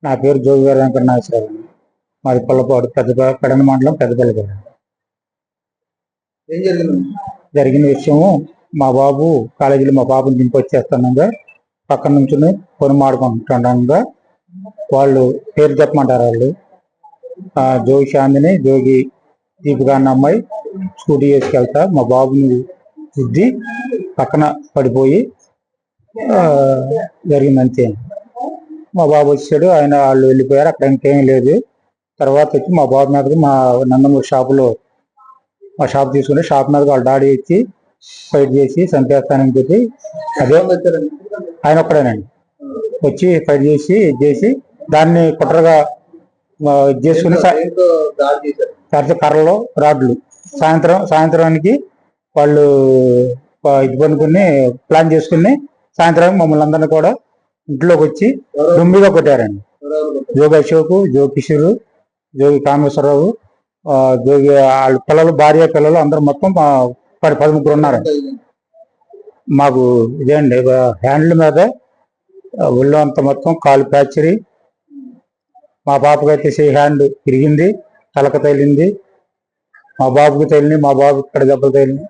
నా పేరు జోగి వెంకట నాగేశ్వరరావు. మాది పుల్లపాడు పెడన మండలం పెద్దపల్లిపాడు. ఏం జరిగింది? జరిగిన విషయము, మా బాబు కాలేజీలో మా బాబుని దింపొచ్చేస్తానంగా పక్కన నుంచి పొని మాడుకుంటుండగా వాళ్ళు పేరు చెప్పమంటారు. వాళ్ళు జోగి శాంతిని, జోగి దీపిక అన్న అమ్మాయి స్కూటీ వేసుకెళ్తా మా బాబుని గుద్ది పక్కన పడిపోయి జరిగింది. అంతే. మా బాబు వచ్చాడు, ఆయన వాళ్ళు వెళ్ళిపోయారు. అక్కడ ఇంకేం లేదు. తర్వాత వచ్చి మా బాబు మీదకి మా నందమూరి షాపులో మా షాప్ తీసుకుని షాప్ మీదకి వాళ్ళ డాడీ వచ్చి ఫైట్ చేసి చంపేస్తానని చెప్పి, అదే ఆయన ఒక్కడేనండి వచ్చి ఫైట్ చేసి దాన్ని కుట్రగా చేసుకుని కర్రలు రాడ్లు సాయంత్రానికి వాళ్ళు ఇది పనుకుని ప్లాన్ చేసుకుని సాయంత్రానికి మమ్మల్ని అందరినీ కూడా ఇంట్లోకి వచ్చి దుమ్మిగా కొట్టారండి. జోగి అశోక్, జోగి కిషోర్, జోగి కామేశ్వరరావు, జోగి వాళ్ళ పిల్లలు, భార్య పిల్లలు అందరూ మొత్తం 13 ఉన్నారు. మాకు ఇదేండి హ్యాండ్ల మీద ఒళ్ళు అంత మొత్తం కాలు ప్యాచరీ. మా పాపకి అయితే హ్యాండ్ తిరిగింది, తలక తగిలింది. మా బాబుకి తగిలింది, మా బాబుకి ఇక్కడ దెబ్బలు తగిలింది.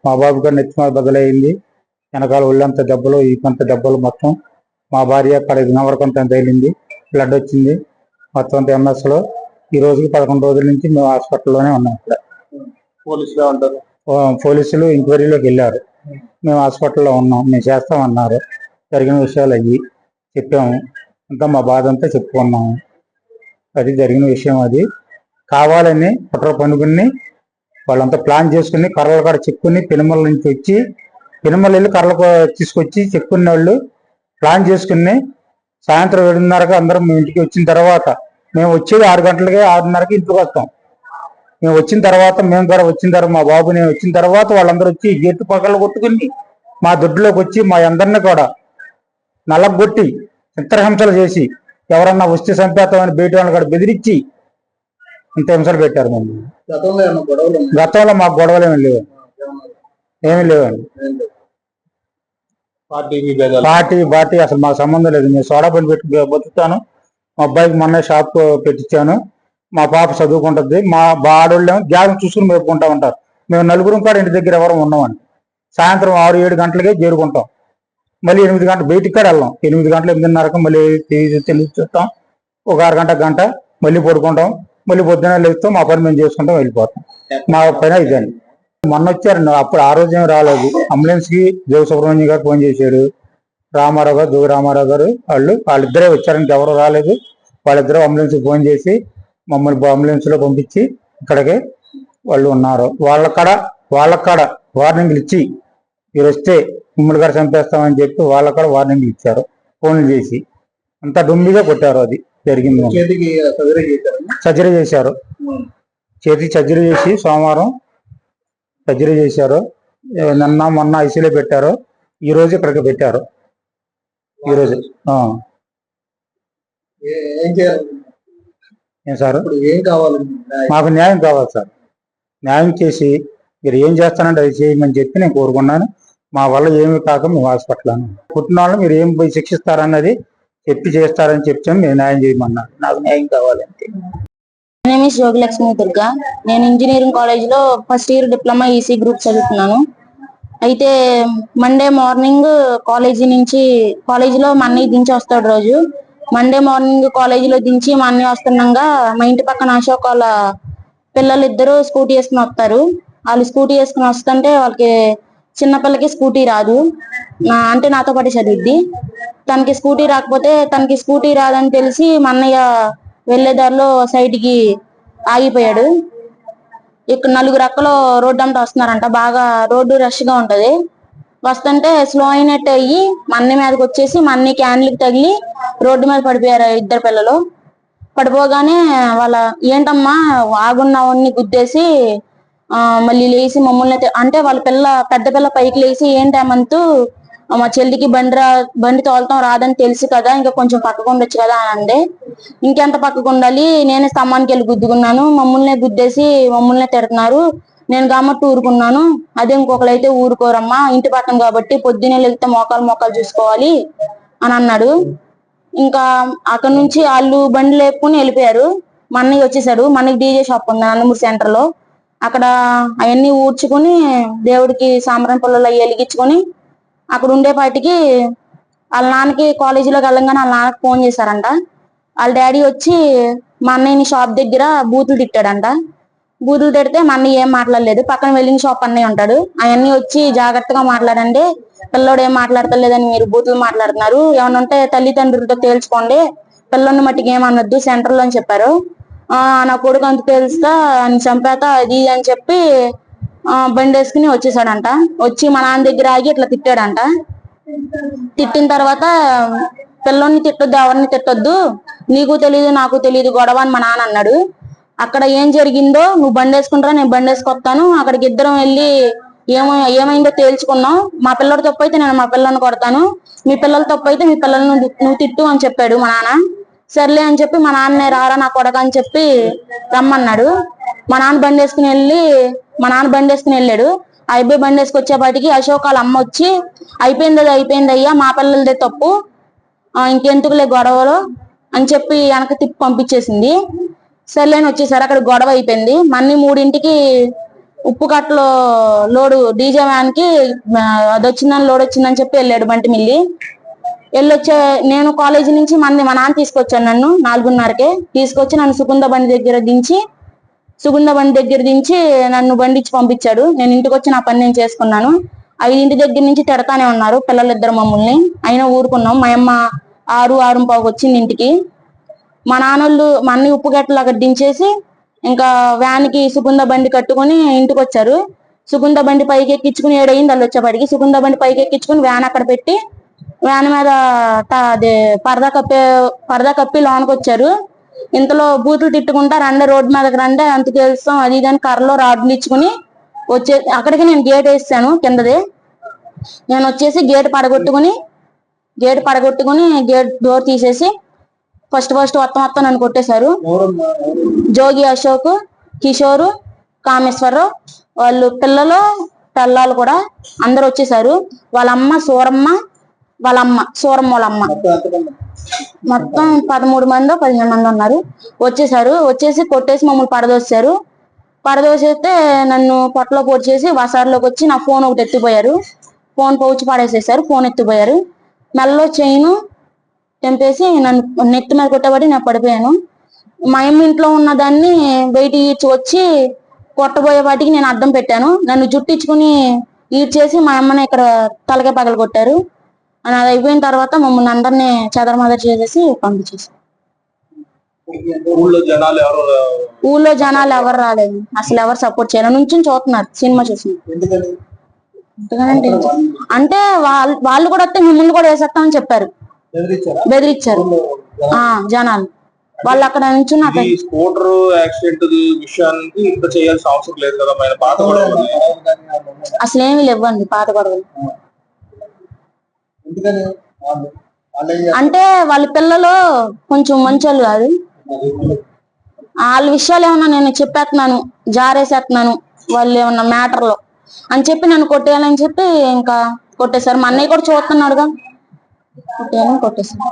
మా బాబుకి నెత్తి మీద బదులైంది. వెనకాల ఒళ్ళంత దెబ్బలు, ఈ కొంత దెబ్బలు మొత్తం. మా భార్య అక్కడ నవరకొంత తగిలింది, బ్లడ్ వచ్చింది మొత్తం అంత ఎంఎస్లో. ఈ రోజుకి 11 రోజుల నుంచి మేము హాస్పిటల్లోనే ఉన్నాం. ఇక్కడ పోలీసులు ఎంక్వైరీలోకి వెళ్ళారు. మేము హాస్పిటల్లో ఉన్నాం, మేము చేస్తామన్నారు. జరిగిన విషయాలు అయ్యి చెప్పాము, అంతా మా బాధ అంతా చెప్పుకున్నాము. అది జరిగిన విషయం. అది కావాలని కుట్ర పనుకుని వాళ్ళంతా ప్లాన్ చేసుకుని కర్రలు కాడ చెక్కుని పెనుమల నుంచి వచ్చి పెనుమల వెళ్ళి కర్రలు తీసుకొచ్చి చెక్కున్న వాళ్ళు ప్లాన్ చేసుకుని సాయంత్రం 7:30కి అందరం మేము ఇంటికి వచ్చిన తర్వాత, మేము వచ్చేది 6 గంటలకి 6:30కి ఇంటికి వస్తాం. మేము వచ్చిన తర్వాత మా బాబు నేను వచ్చిన తర్వాత వాళ్ళందరూ వచ్చి గేటు పక్కలు కొట్టుకుని మా దొడ్లోకి వచ్చి మా అందరినీ కూడా నల్లగొట్టి చిత్రహింసలు చేసి ఎవరన్నా వస్తే చంపేస్తామని బయట వాళ్ళని కూడా బెదిరించి ఇంత హింసలు పెట్టారు. గతంలో మాకు గొడవలు ఏమీ లేవండి. పార్టీ అసలు మాకు సంబంధం లేదు. నేను సోడా పని పెట్టి బతుకుతాను. మా అబ్బాయికి మొన్న షాప్ పెట్టించాను. మా పాప చదువుకుంటుంది. మా ఆడోళ్ళేమో గ్యాస్ చూసుకుని మేపుకుంటా ఉంటారు. మేము నలుగురం కూడా ఇంటి దగ్గర ఎవరు ఉన్నామండి. సాయంత్రం 6-7 గంటలకే చేరుకుంటాం. మళ్ళీ 8 గంటలు బయటికి కూడా వెళ్ళాం. 8 గంటలు 8:30కి మళ్ళీ తెలిసి చూస్తాం. ఒక అరగంట మళ్ళీ పడుకుంటాం. మళ్ళీ పొద్దున్న లేస్తాం, మా పని మేము చేసుకుంటాం, వెళ్ళిపోతాం. మా పని ఇదండి. మొన్న వచ్చారు, అప్పుడు ఆ రోజు ఏం రాలేదు. అంబులెన్స్ కి దేవ సుబ్రహ్మణ్యం గారు ఫోన్ చేశారు. రామారావు గారు, జోగి రామారావు గారు వాళ్ళిద్దరే వచ్చారని ఎవరు రాలేదు. వాళ్ళిద్దరూ అంబులెన్స్ ఫోన్ చేసి మమ్మల్ని అంబులెన్స్ లో పంపించి ఇక్కడికి వాళ్ళు ఉన్నారు. వాళ్ళక్కడ వార్నింగ్లు ఇచ్చి మీరు వస్తే మిమ్మల్ని గారు చంపేస్తామని చెప్పి వాళ్ళక్కడ వార్నింగ్లు ఇచ్చారు. ఫోన్లు చేసి అంతా డుమ్మిగా కొట్టారు. అది జరిగింది. సర్జరీ చేశారు. చేతికి సర్జరీ చేసి సోమవారం సర్జరీ చేశారు. మొన్న ఐసీలో పెట్టారు. ఈ రోజు ఇక్కడికి పెట్టారు. ఈ రోజు ఏం సార్, మాకు న్యాయం కావాలి సార్. న్యాయం చేసి మీరు ఏం చేస్తానంటే అది చేయమని చెప్పి నేను కోరుకున్నాను. మా వల్ల ఏమి కాక మేము హాస్పిటల్ పుట్టిన వాళ్ళు మీరు ఏం పోయి శిక్షిస్తారన్నది చెప్పి చేస్తారని చెప్తాను. మీరు న్యాయం చేయమన్నారు. నాకు న్యాయం కావాలంటే. జోగిలక్ష్మి దుర్గా. నేను ఇంజనీరింగ్ కాలేజ్ లో first year diploma EC group చదువుతున్నాను. అయితే మండే మార్నింగ్ కాలేజీలో మా అన్నయ్య దించి వస్తాడు. రోజు మండే మార్నింగ్ కాలేజీలో దించి మా అన్నయ్య వస్తుండగా మా ఇంటి పక్కన అశోక్ వాళ్ళ పిల్లలు ఇద్దరు స్కూటీ వేసుకుని వస్తారు. వాళ్ళు స్కూటీ వేసుకుని వస్తుంటే వాళ్ళకి చిన్నపిల్లకి స్కూటీ రాదు. అంటే నాతో పాటు చదివిద్ది. తనకి స్కూటీ రాకపోతే తనకి స్కూటీ రాదని తెలిసి మా అన్నయ్య వెళ్లేదారిలో సైడ్ కి ఆగిపోయాడు. ఇక్కడ 4 అక్కలు రోడ్డు అంతా వస్తున్నారంట. బాగా రోడ్డు రష్ గా ఉంటది. వస్తుంటే స్లో అయినట్టు అయ్యి మా అన్నయ్య మీదకి వచ్చేసి మా అన్నయ్య క్యాన్లకి తగిలి రోడ్డు మీద పడిపోయారు ఇద్దరు పిల్లలు. పడిపోగానే వాళ్ళ ఏంటమ్మా ఆగున్నావని గుద్దేసి మళ్ళీ లేచి మమ్మల్ని అంటే వాళ్ళ పెద్ద పిల్ల పైకి లేచి ఏంటమంతు మా చెల్లికి బండి తోలటం రాదని తెలుసు కదా, ఇంకా కొంచెం పక్కకు ఉండొచ్చు కదా అని అందే. ఇంకెంత పక్కకు ఉండాలి, నేనే స్తంభానికి వెళ్ళి గుద్దుకున్నాను, మమ్మల్నే గుద్దేసి మమ్మల్నే తిడుతున్నారు, నేను కాబట్టి ఊరుకున్నాను, అదే ఇంకొకరైతే ఊరుకోరమ్మా, ఇంటి పక్కన కాబట్టి పొద్దున్నే వెళ్తే మోకాలు చూసుకోవాలి అని అన్నాడు. ఇంకా అక్కడ నుంచి వాళ్ళు బండి లేపుకుని వెళ్ళిపోయారు. మా అన్నయ్య వచ్చేసాడు. మా అన్నయ్య డీజే షాప్ ఉంది నందమూరి సెంటర్ లో. అక్కడ అవన్నీ ఊడ్చుకుని దేవుడికి సాంబ్రాణి పుల్లలు అవి వెలిగించుకొని అక్కడ ఉండేపాటికి వాళ్ళ నాన్నకి కాలేజీలోకి వెళ్ళంగానే వాళ్ళ నాన్నకి ఫోన్ చేశారంట. వాళ్ళ డాడీ వచ్చి మా అన్నయ్యని షాప్ దగ్గర బూతులు తిట్టాడంట. బూతులు తిడితే మా అన్నయ్య ఏం మాట్లాడలేదు. పక్కన వెల్డింగ్ షాప్ అన్నయ్య ఉంటాడు. అవన్నీ వచ్చి జాగ్రత్తగా మాట్లాడండి, పిల్లోడు ఏం మాట్లాడతలేదని మీరు బూతులు మాట్లాడుతున్నారు, ఏమన్నా ఉంటే తల్లిదండ్రులతో తేల్చుకోండి, పిల్లోని మట్టికి ఏమనొద్దు సెంటర్ లో అని చెప్పారు. నా కొడుకు అంత తెలుస్తా అని చంపేత అది ఇది అని చెప్పి బండి వేసుకుని వచ్చేసాడంట. వచ్చి మా నాన్న దగ్గర ఆగి ఇట్లా తిట్టాడంట. తిట్టిన తర్వాత పిల్లోని తిట్టొద్దు, ఎవరిని తిట్టొద్దు, నీకు తెలీదు నాకు తెలీదు గొడవ అని మా నాన్న అన్నాడు. అక్కడ ఏం జరిగిందో నువ్వు బండి వేసుకుంటారా, నేను బండి వేసుకొస్తాను, అక్కడికి ఇద్దరం వెళ్ళి ఏమైందో తేల్చుకున్నాం. మా పిల్లడు తప్పు అయితే నేను మా పిల్లని కొడతాను, మీ పిల్లల తప్పు అయితే మీ పిల్లలను నువ్వు తిట్టు అని చెప్పాడు మా నాన్న. సర్లే అని చెప్పి మా నాన్నే రారా నా కొడక అని చెప్పి రమ్మన్నాడు. మా నాన్న బండి వేసుకుని వెళ్ళాడు. ఆ అబ్బాయి బండి వేసుకొచ్చేపాటికి అశోక్ వాళ్ళ అమ్మ వచ్చి అయిపోయింది అయ్యా, మా పిల్లలదే తప్పు, ఇంకెందుకులే గొడవలు అని చెప్పి వెనక తిప్పి పంపించేసింది. సర్లేని వచ్చేసారు. అక్కడ గొడవ అయిపోయింది. మళ్ళీ 3ంటికి ఉప్పు కట్టలో లోడు డీజే వ్యాన్ కి అది వచ్చిందని లోడ్ వచ్చిందని చెప్పి వెళ్ళాడు బంటి మిల్లి. నేను కాలేజీ నుంచి మా నాన్న తీసుకొచ్చాను. నన్ను 4:30కే తీసుకొచ్చి నన్ను సుగంధ బండి దగ్గర దించి నన్ను బండిచ్చి పంపించాడు. నేను ఇంటికి వచ్చి నా పని నేను చేసుకున్నాను. 5 దగ్గర నుంచి తిడతానే ఉన్నారు పిల్లలిద్దరు మమ్మల్ని, అయినా ఊరుకున్నాం. మా అమ్మ 6:05 వచ్చింది ఇంటికి. మా నాన్నోళ్ళు మా అన్నయ్య ఉప్పు గట్టలు అక్కడ దించేసి ఇంకా వ్యాన్ కి సుగంధ బండి కట్టుకుని ఇంటికి వచ్చారు. సుగంధ బండి పైకి ఎక్కించుకుని 7 అయింది వాళ్ళు వచ్చేపాటికి. సుగంధ బండి పైకి ఎక్కించుకుని వ్యాన్ అక్కడ పెట్టి వ్యాన్ మీద అదే పరదా కప్పి లోనికి వచ్చారు. ఇంతలో బూతులు తిట్టుకుంటా రండే రోడ్డు మీదకి రండే అంత తెలుస్తాం అది ఇది అని కర్రలో రాడ్లు ఇచ్చుకుని అక్కడికి నేను గేట్ వేసాను కిందదే. నేను వచ్చేసి గేట్ పడగొట్టుకుని గేట్ డోర్ తీసేసి ఫస్ట్ మొత్తం నన్ను కొట్టేశారు. జోగి అశోక్, కిషోర్, కామేశ్వరరావు వాళ్ళు పిల్లలు కూడా అందరు వచ్చేసారు. వాళ్ళ అమ్మ సూరమ్మ వాళ్ళ అమ్మ మొత్తం 13 మందో 15 మంది ఉన్నారు. వచ్చేసి కొట్టేసి మమ్మల్ని పడదోసేస్తే నన్ను పొట్టలో పొడి చేసి వసారులోకి వచ్చి నా ఫోన్ ఒకటి ఎత్తిపోయారు. ఫోన్ పౌచ్ పడేసేసారు. ఫోన్ ఎత్తిపోయారు. మెల్లో చైను తెంపేసి నన్ను నెత్తి మీద కొట్టబట్టి నేను పడిపోయాను. మా అమ్మ ఇంట్లో ఉన్న దాన్ని బయటికి వచ్చి కొట్టబోయే వాటికి నేను అడ్డం పెట్టాను. నన్ను జుట్టించుకుని ఈడ్చేసి మా అమ్మని ఇక్కడ తలకే పగలు కొట్టారు. అని అది అయిపోయిన తర్వాత మమ్మల్ని అందరినీ చెదరమదర చేసేసి పంపించేసారు. ఊళ్ళో జనాలు ఎవరు రాలేదు, అసలు ఎవరు సపోర్ట్ చేయలేదు. నుంచి చూస్తున్నారు సినిమా చూసి. అంటే వాళ్ళు కూడా వస్తే మిమ్మల్ని కూడా వేసేస్తామని చెప్పారు, బెదిరించారు జనాలు. వాళ్ళు అక్కడ నుంచి స్కూటర్ యాక్సిడెంట్ విషయానికి ఇంత చేయాల్సిన అవసరం లేదు కదా. పాత గొడవలు అసలు ఏమి లేవండి. పాత గొడవలు అంటే వాళ్ళ పిల్లలు కొంచెం మంచోళ్ళు కాదు. వాళ్ళ విషయాలు ఏమన్నా నేను చెప్పేస్తున్నాను, జారేసేస్తున్నాను వాళ్ళు ఏమన్నా మ్యాటర్ లో అని చెప్పి నన్ను కొట్టేయాలని చెప్పి ఇంకా కొట్టేశారు. మా అన్నయ్య కూడా చూస్తున్నాడుగా, కొట్టేశారు.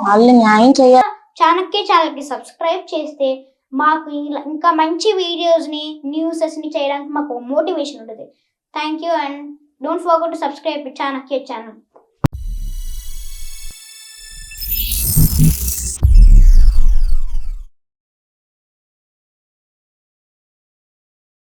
వాళ్ళు న్యాయం చేయాలి. చాణక్య ఛానల్ కి సబ్స్క్రైబ్ చేస్తే మాకు ఇంకా మంచి వీడియోస్ ని న్యూసెస్ ని చేయడానికి మాకు మోటివేషన్ ఉంటుంది. Thank you and don't forget to subscribe Chanakya channel.